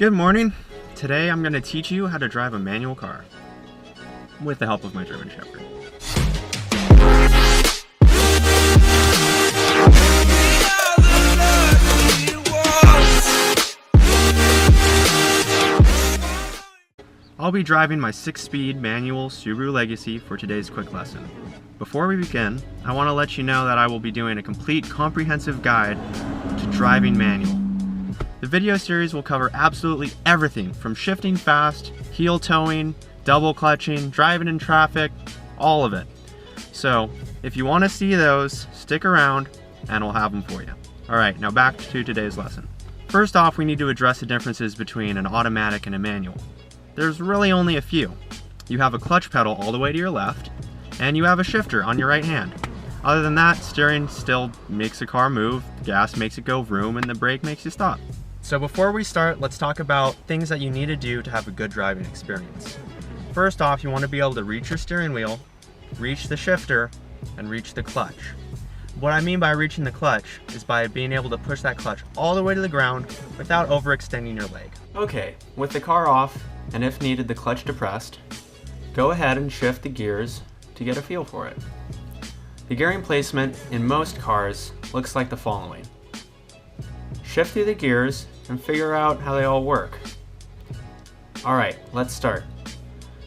Good morning. Today I'm going to teach you how to drive a manual car with the help of my German Shepherd. I'll be driving my 6-speed manual Subaru Legacy for today's quick lesson. Before we begin, I want to let you know that I will be doing a complete comprehensive guide to driving manual. The video series will cover absolutely everything from shifting fast, heel towing, double clutching, driving in traffic, all of it. So if you want to see those, stick around and we'll have them for you. Alright, now back to today's lesson. First off, we need to address the differences between an automatic and a manual. There's really only a few. You have a clutch pedal all the way to your left, and you have a shifter on your right hand. Other than that, steering still makes the car move, gas makes it go vroom, and the brake makes you stop. So before we start, let's talk about things that you need to do to have a good driving experience. First off, you want to be able to reach your steering wheel, reach the shifter, and reach the clutch. What I mean by reaching the clutch is by being able to push that clutch all the way to the ground without overextending your leg. Okay, with the car off, and if needed the clutch depressed, go ahead and shift the gears to get a feel for it. The gearing placement in most cars looks like the following. Shift through the gears and figure out how they all work. Alright, let's start.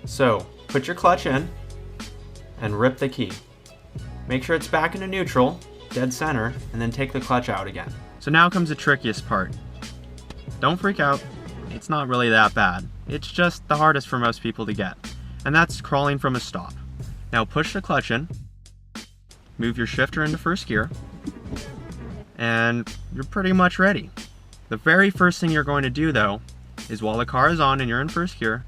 So, put your clutch in and rip the key. Make sure it's back into neutral, dead center, and then take the clutch out again. So now comes the trickiest part. Don't freak out, it's not really that bad. It's just the hardest for most people to get, and that's crawling from a stop. Now push the clutch in, move your shifter into first gear, and you're pretty much ready. The very first thing you're going to do though is while the car is on and you're in first gear,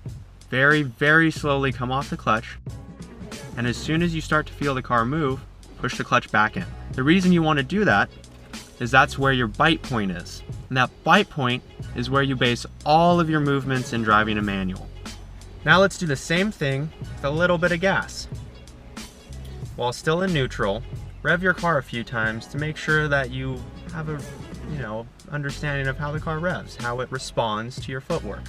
very slowly come off the clutch, and as soon as you start to feel the car move, push the clutch back in. The reason you want to do that is that's where your bite point is, and that bite point is where you base all of your movements in driving a manual. Now let's do the same thing with a little bit of gas. While still in neutral, rev your car a few times to make sure that you have a understanding of how the car revs, how it responds to your footwork.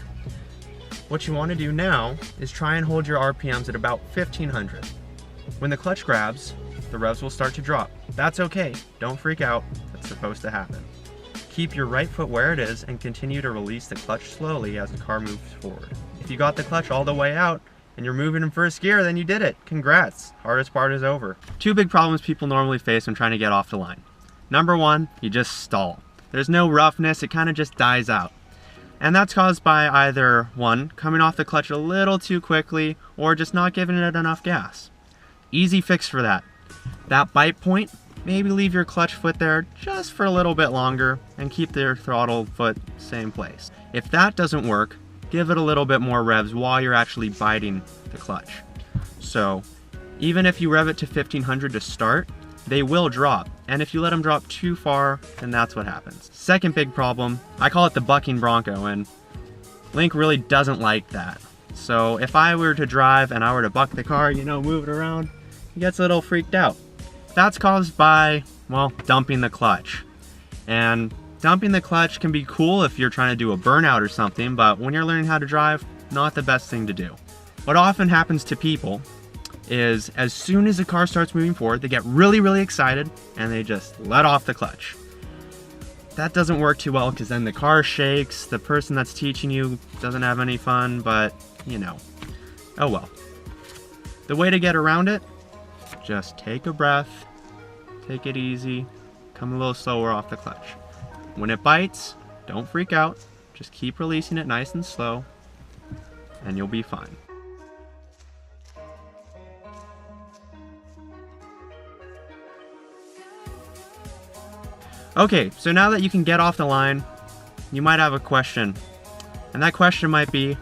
What you want to do now is try and hold your RPMs at about 1500. When the clutch grabs, the revs will start to drop. That's okay, don't freak out, that's supposed to happen. Keep your right foot where it is and continue to release the clutch slowly as the car moves forward. If you got the clutch all the way out and you're moving in first gear, then you did it. Congrats, hardest part is over. Two big problems people normally face when trying to get off the line. Number one, you just stall. There's no roughness, it kind of just dies out. And that's caused by either one, coming off the clutch a little too quickly, or just not giving it enough gas. Easy fix for that. That bite point, maybe leave your clutch foot there just for a little bit longer and keep their throttle foot same place. If that doesn't work, give it a little bit more revs while you're actually biting the clutch. So even if you rev it to 1500 to start, they will drop. And if you let them drop too far, then that's what happens. Second big problem, I call it the Bucking Bronco, and Link really doesn't like that. So if I were to drive and I were to buck the car, move it around, he gets a little freaked out. That's caused by, well, dumping the clutch. And dumping the clutch can be cool if you're trying to do a burnout or something, but when you're learning how to drive, not the best thing to do. What often happens to people is as soon as the car starts moving forward, they get really excited and they just let off the clutch. That doesn't work too well because then the car shakes, the person that's teaching you doesn't have any fun, but oh well. The way to get around it, just take a breath, take it easy, come a little slower off the clutch. When it bites, don't freak out, just keep releasing it nice and slow, and you'll be fine. Okay, so now that you can get off the line, you might have a question. And that question might be,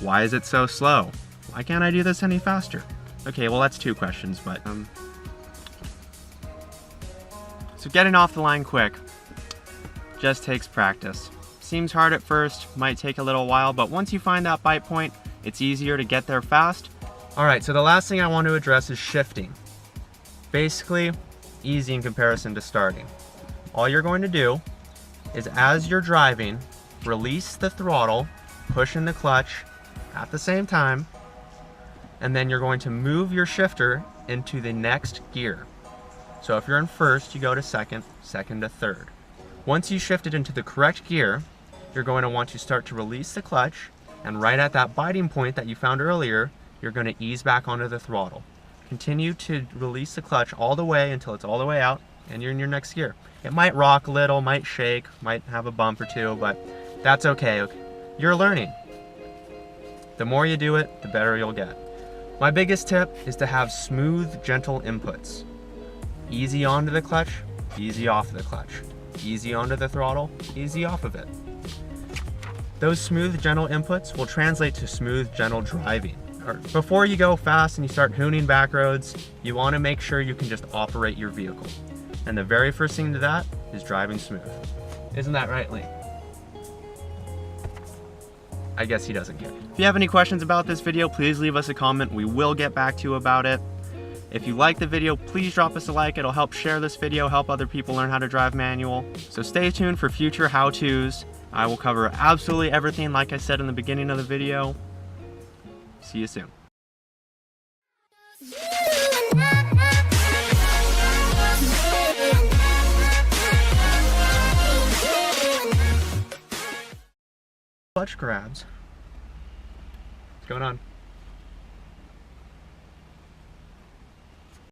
why is it so slow? Why can't I do this any faster? Okay, well that's two questions, but so getting off the line quick just takes practice. Seems hard at first, might take a little while, but once you find that bite point, it's easier to get there fast. Alright, so the last thing I want to address is shifting. Basically, easy in comparison to starting. All you're going to do is as you're driving, release the throttle, push in the clutch at the same time, and then you're going to move your shifter into the next gear. So if you're in first, you go to second, second to third. Once you shift it into the correct gear, you're going to want to start to release the clutch, and right at that biting point that you found earlier, you're going to ease back onto the throttle. Continue to release the clutch all the way until it's all the way out, and you're in your next gear. It might rock a little, might shake, might have a bump or two, but that's okay. You're learning. The more you do it, the better you'll get. My biggest tip is to have smooth, gentle inputs. Easy onto the clutch, easy off the clutch. Easy onto the throttle, easy off of it. Those smooth, gentle inputs will translate to smooth, gentle driving. Before you go fast and you start hooning back roads, you want to make sure you can just operate your vehicle. And the very first thing to that is driving smooth. Isn't that right, Lee? I guess he doesn't care. If you have any questions about this video, please leave us a comment. We will get back to you about it. If you like the video, please drop us a like. It'll help share this video, help other people learn how to drive manual. So stay tuned for future how-tos. I will cover absolutely everything like I said in the beginning of the video. See you soon. Clutch grabs. What's going on?